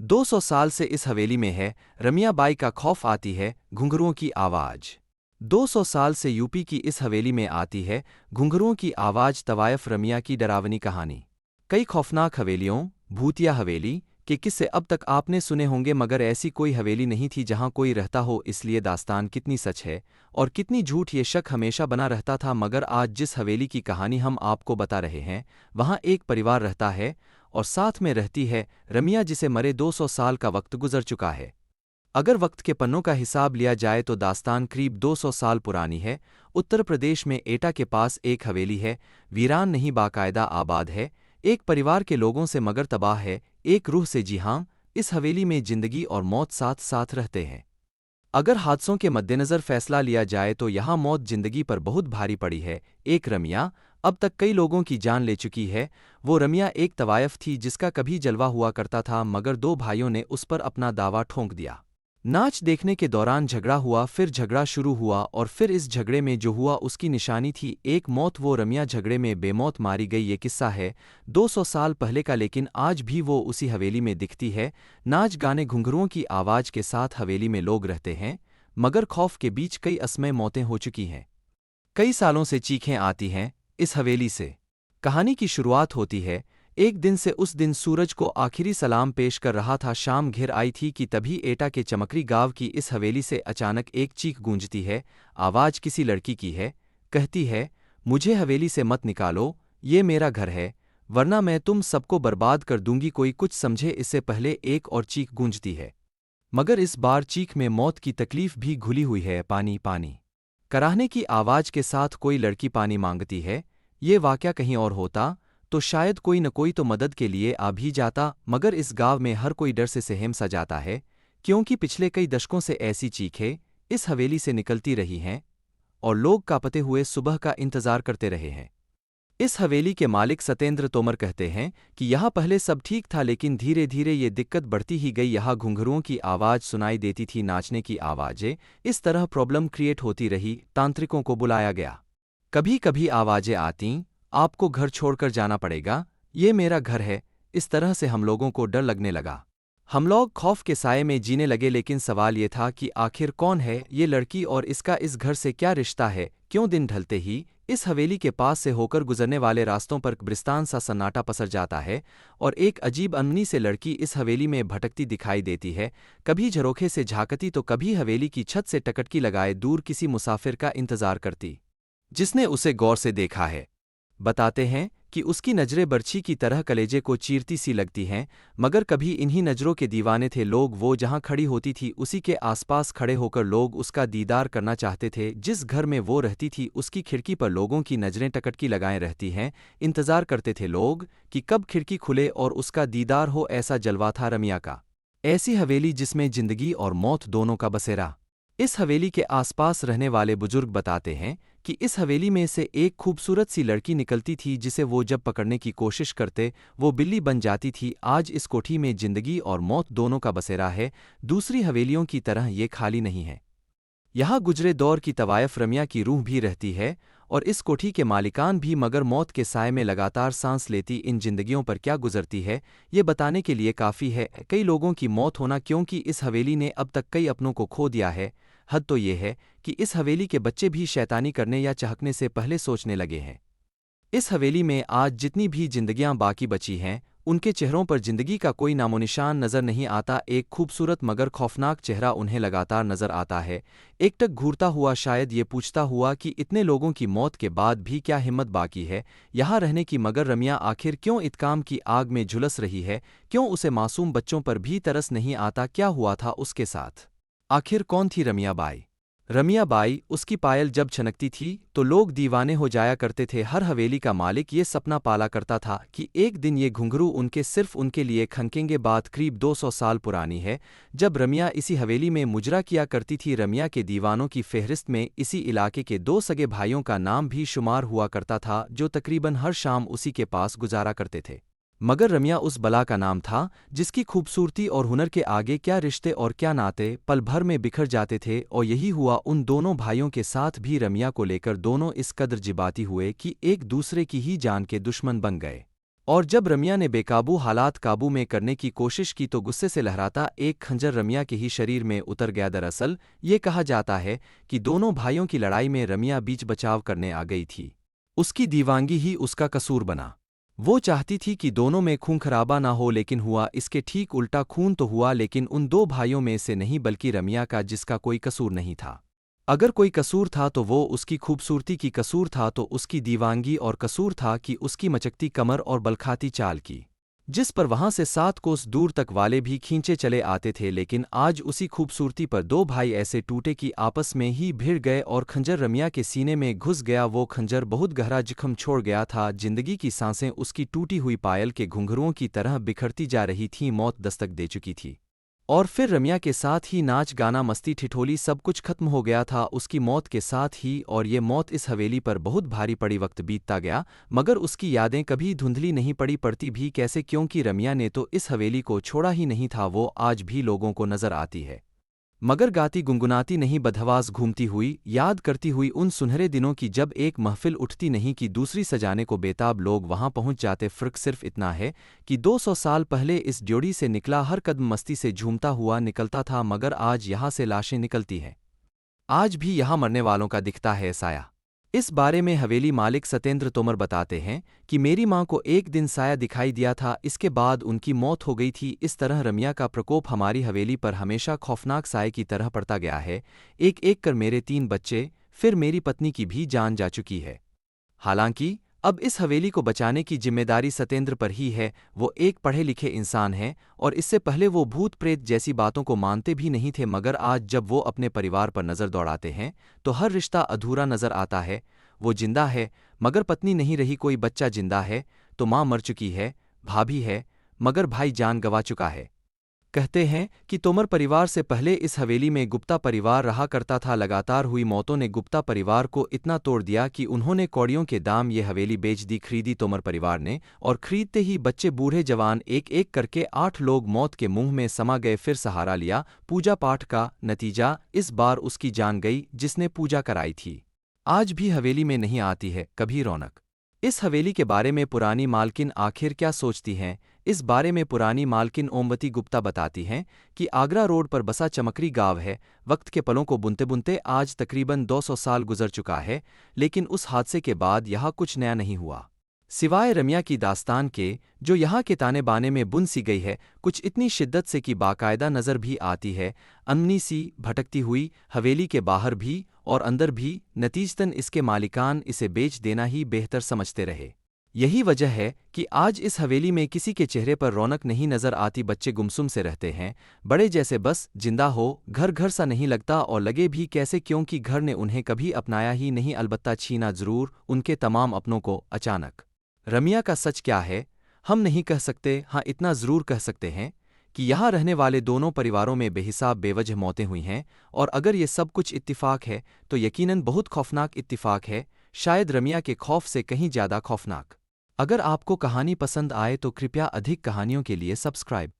200 साल से इस हवेली में है। रमिया बाई का खौफ आती है घुंघरुओं की आवाज। 200 साल से यूपी की इस हवेली में आती है घुंघरुओं की आवाज। तवायफ रमिया की डरावनी कहानी। कई खौफनाक हवेलियों, भूतिया हवेली के किस्से अब तक आपने सुने होंगे, मगर ऐसी कोई हवेली नहीं थी जहां कोई रहता हो। इसलिए दास्तान कितनी सच है और कितनी झूठ, ये शक हमेशा बना रहता था। मगर आज जिस हवेली की कहानी हम आपको बता रहे हैं, वहां एक परिवार रहता है और साथ में रहती है रमिया, जिसे मरे 200 साल का वक्त गुजर चुका है। अगर वक्त के पन्नों का हिसाब लिया जाए तो दास्तान करीब 200 साल पुरानी है। उत्तर प्रदेश में एटा के पास एक हवेली है। वीरान नहीं, बाकायदा आबाद है। एक परिवार के लोगों से मगर तबाह है, एक रूह से। जी हाँ, इस हवेली में जिंदगी और मौत साथ साथ रहते हैं। अगर हादसों के मद्देनज़र फैसला लिया जाए तो यहाँ मौत जिंदगी पर बहुत भारी पड़ी है। एक रमिया अब तक कई लोगों की जान ले चुकी है। वो रमिया एक तवायफ थी जिसका कभी जलवा हुआ करता था, मगर दो भाइयों ने उस पर अपना दावा ठोंक दिया। नाच देखने के दौरान झगड़ा हुआ, फिर झगड़ा शुरू हुआ और फिर इस झगड़े में जो हुआ उसकी निशानी थी एक मौत। वो रमिया झगड़े में बेमौत मारी गई। ये किस्सा है 200 साल पहले का, लेकिन आज भी वो उसी हवेली में दिखती है। नाच गाने घुंघरुओं की आवाज के साथ हवेली में लोग रहते हैं, मगर खौफ के बीच कई असमय मौतें हो चुकी हैं। कई सालों से चीखें आती हैं इस हवेली से। कहानी की शुरुआत होती है एक दिन से। उस दिन सूरज को आखिरी सलाम पेश कर रहा था। शाम घिर आई थी कि तभी एटा के चमकरी गांव की इस हवेली से अचानक एक चीख गूंजती है। आवाज किसी लड़की की है। कहती है, मुझे हवेली से मत निकालो, ये मेरा घर है, वरना मैं तुम सबको बर्बाद कर दूंगी। कोई कुछ समझे इससे पहले एक और चीख गूंजती है, मगर इस बार चीख में मौत की तकलीफ भी घुली हुई है। पानी पानी कराहने की आवाज के साथ कोई लड़की पानी मांगती है। ये वाकया कहीं और होता तो शायद कोई न कोई तो मदद के लिए आ भी जाता, मगर इस गांव में हर कोई डर से सहम सा जाता है, क्योंकि पिछले कई दशकों से ऐसी चीखें इस हवेली से निकलती रही हैं और लोग कांपते हुए सुबह का इंतजार करते रहे हैं। इस हवेली के मालिक सत्येंद्र तोमर कहते हैं कि यहाँ पहले सब ठीक था, लेकिन धीरे धीरे ये दिक्कत बढ़ती ही गई। यहाँ घुंघरुओं की आवाज सुनाई देती थी, नाचने की आवाजें। इस तरह प्रॉब्लम क्रिएट होती रही। तांत्रिकों को बुलाया गया। कभी कभी आवाजें आतीं, आपको घर छोड़कर जाना पड़ेगा, ये मेरा घर है। इस तरह से हम लोगों को डर लगने लगा। हम लोग खौफ के साये में जीने लगे, लेकिन सवाल ये था कि आखिर कौन है ये लड़की और इसका इस घर से क्या रिश्ता है। क्यों दिन ढलते ही इस हवेली के पास से होकर गुजरने वाले रास्तों पर कब्रिस्तान सा सन्नाटा पसर जाता है और एक अजीब अनमनी से लड़की इस हवेली में भटकती दिखाई देती है। कभी झरोखे से झांकती तो कभी हवेली की छत से टकटकी लगाए दूर किसी मुसाफिर का इंतजार करती जिसने उसे गौर से देखा है। बताते हैं कि उसकी नजरें बर्छी की तरह कलेजे को चीरती सी लगती हैं, मगर कभी इन्हीं नजरों के दीवाने थे लोग। वो जहां खड़ी होती थी उसी के आसपास खड़े होकर लोग उसका दीदार करना चाहते थे। जिस घर में वो रहती थी उसकी खिड़की पर लोगों की नजरें टकटकी लगाए रहती हैं। इंतजार करते थे लोग कि कब खिड़की खुले और उसका दीदार हो। ऐसा जलवा था रमिया का। ऐसी हवेली जिसमें जिंदगी और मौत दोनों का बसेरा। इस हवेली के आसपास रहने वाले बुजुर्ग बताते हैं कि इस हवेली में से एक खूबसूरत सी लड़की निकलती थी, जिसे वो जब पकड़ने की कोशिश करते वो बिल्ली बन जाती थी। आज इस कोठी में जिंदगी और मौत दोनों का बसेरा है। दूसरी हवेलियों की तरह ये खाली नहीं है। यहाँ गुजरे दौर की तवायफ रमिया की रूह भी रहती है और इस कोठी के मालिकान भी, मगर मौत के साए में लगातार सांस लेती इन जिंदगियों पर क्या गुजरती है ये बताने के लिए काफ़ी है कई लोगों की मौत होना, क्योंकि इस हवेली ने अब तक कई अपनों को खो दिया है। हद तो ये है कि इस हवेली के बच्चे भी शैतानी करने या चहकने से पहले सोचने लगे हैं। इस हवेली में आज जितनी भी जिंदगियां बाकी बची हैं उनके चेहरों पर जिंदगी का कोई नामोनिशान नजर नहीं आता। एक खूबसूरत मगर खौफनाक चेहरा उन्हें लगातार नजर आता है, एकटक घूरता हुआ, शायद ये पूछता हुआ कि इतने लोगों की मौत के बाद भी क्या हिम्मत बाकी है यहाँ रहने की। मगर रमिया आखिर क्यों इत्काम की आग में झुलस रही है? क्यों उसे मासूम बच्चों पर भी तरस नहीं आता? क्या हुआ था उसके साथ? आखिर कौन थी रमिया बाई? रमिया बाई, उसकी पायल जब छनकती थी तो लोग दीवाने हो जाया करते थे। हर हवेली का मालिक ये सपना पाला करता था कि एक दिन ये घुंघरू उनके सिर्फ उनके लिए खनकेंगे। बात करीब 200 साल पुरानी है, जब रमिया इसी हवेली में मुजरा किया करती थी। रमिया के दीवानों की फेहरिस्त में इसी इलाके के दो सगे भाइयों का नाम भी शुमार हुआ करता था, जो तकरीबन हर शाम उसी के पास गुजारा करते थे। मगर रमिया उस बला का नाम था जिसकी खूबसूरती और हुनर के आगे क्या रिश्ते और क्या नाते पल भर में बिखर जाते थे। और यही हुआ उन दोनों भाइयों के साथ भी। रमिया को लेकर दोनों इस कदर जिबाती हुए कि एक दूसरे की ही जान के दुश्मन बन गए। और जब रमिया ने बेकाबू हालात काबू में करने की कोशिश की तो गुस्से से लहराता एक खंजर रमिया के ही शरीर में उतर गया। दरअसल ये कहा जाता है कि दोनों भाइयों की लड़ाई में रमिया बीच बचाव करने आ गई थी। उसकी दीवांगी ही उसका कसूर बना। वो चाहती थी कि दोनों में खून खराबा ना हो, लेकिन हुआ इसके ठीक उल्टा। खून तो हुआ, लेकिन उन दो भाइयों में से नहीं बल्कि रमिया का, जिसका कोई कसूर नहीं था। अगर कोई कसूर था तो वो उसकी खूबसूरती की कसूर था, तो उसकी दीवांगी, और कसूर था कि उसकी मचकती कमर और बलखाती चाल की, जिस पर वहां से 7 कोस दूर तक वाले भी खींचे चले आते थे। लेकिन आज उसी खूबसूरती पर दो भाई ऐसे टूटे कि आपस में ही भिड़ गए और खंजर रमिया के सीने में घुस गया। वो खंजर बहुत गहरा जख्म छोड़ गया था। जिंदगी की सांसें उसकी टूटी हुई पायल के घुंघरुओं की तरह बिखरती जा रही थीं। मौत दस्तक दे चुकी थी। और फिर रमिया के साथ ही नाच गाना मस्ती ठिठोली सब कुछ खत्म हो गया था उसकी मौत के साथ ही। और ये मौत इस हवेली पर बहुत भारी पड़ी। वक्त बीतता गया मगर उसकी यादें कभी धुंधली नहीं पड़ती भी कैसे, क्योंकि रमिया ने तो इस हवेली को छोड़ा ही नहीं था। वो आज भी लोगों को नजर आती है, मगर गाती गुनगुनाती नहीं, बदहवास घूमती हुई, याद करती हुई उन सुनहरे दिनों की जब एक महफिल उठती नहीं कि दूसरी सजाने को बेताब लोग वहां पहुंच जाते। फ़र्क सिर्फ इतना है कि 200 साल पहले इस ड्योढ़ी से निकला हर कदम मस्ती से झूमता हुआ निकलता था, मगर आज यहां से लाशें निकलती हैं। आज भी यहां मरने वालों का दिखता है साया। इस बारे में हवेली मालिक सत्येंद्र तोमर बताते हैं कि मेरी मां को एक दिन साया दिखाई दिया था, इसके बाद उनकी मौत हो गई थी। इस तरह रमिया का प्रकोप हमारी हवेली पर हमेशा खौफनाक साए की तरह पड़ता गया है। एक एक कर मेरे 3 बच्चे, फिर मेरी पत्नी की भी जान जा चुकी है। हालांकि अब इस हवेली को बचाने की जिम्मेदारी सत्येंद्र पर ही है। वो एक पढ़े लिखे इंसान हैं और इससे पहले वो भूत प्रेत जैसी बातों को मानते भी नहीं थे, मगर आज जब वो अपने परिवार पर नज़र दौड़ाते हैं तो हर रिश्ता अधूरा नज़र आता है। वो जिंदा है मगर पत्नी नहीं रही, कोई बच्चा जिंदा है तो माँ मर चुकी है, भाभी है मगर भाई जान गंवा चुका है। कहते हैं कि तोमर परिवार से पहले इस हवेली में गुप्ता परिवार रहा करता था। लगातार हुई मौतों ने गुप्ता परिवार को इतना तोड़ दिया कि उन्होंने कौड़ियों के दाम ये हवेली बेच दी। खरीदी तोमर परिवार ने, और खरीदते ही बच्चे बूढ़े जवान एक एक करके 8 लोग मौत के मुंह में समा गए। फिर सहारा लिया पूजा पाठ का, नतीजा इस बार उसकी जान गई जिसने पूजा कराई थी। आज भी हवेली में नहीं आती है कभी रौनक। इस हवेली के बारे में पुरानी मालकिन आखिर क्या सोचती हैं? इस बारे में पुरानी मालकिन ओमवती गुप्ता बताती हैं कि आगरा रोड पर बसा चमकरी गांव है। वक्त के पलों को बुनते बुनते आज तकरीबन 200 साल गुजर चुका है, लेकिन उस हादसे के बाद यहाँ कुछ नया नहीं हुआ सिवाय रमिया की दास्तान के, जो यहाँ के ताने बाने में बुन सी गई है कुछ इतनी शिद्दत से कि बाकायदा नज़र भी आती है, अमनी सी भटकती हुई हवेली के बाहर भी और अंदर भी। नतीजतन इसके मालिकान इसे बेच देना ही बेहतर समझते रहे। यही वजह है कि आज इस हवेली में किसी के चेहरे पर रौनक नहीं नजर आती। बच्चे गुमसुम से रहते हैं, बड़े जैसे बस जिंदा हो। घर घर सा नहीं लगता, और लगे भी कैसे, क्योंकि घर ने उन्हें कभी अपनाया ही नहीं, अलबत्ता छीना जरूर उनके तमाम अपनों को अचानक। रमिया का सच क्या है हम नहीं कह सकते, हाँ इतना जरूर कह सकते हैं कि यहाँ रहने वाले दोनों परिवारों में बेहिसाब बेवजह मौतें हुई हैं। और अगर ये सब कुछ इत्तिफाक है तो यकीनन बहुत खौफनाक इत्तिफाक है, शायद रमिया के खौफ से कहीं ज्यादा खौफनाक। अगर आपको कहानी पसंद आए तो कृपया अधिक कहानियों के लिए सब्सक्राइब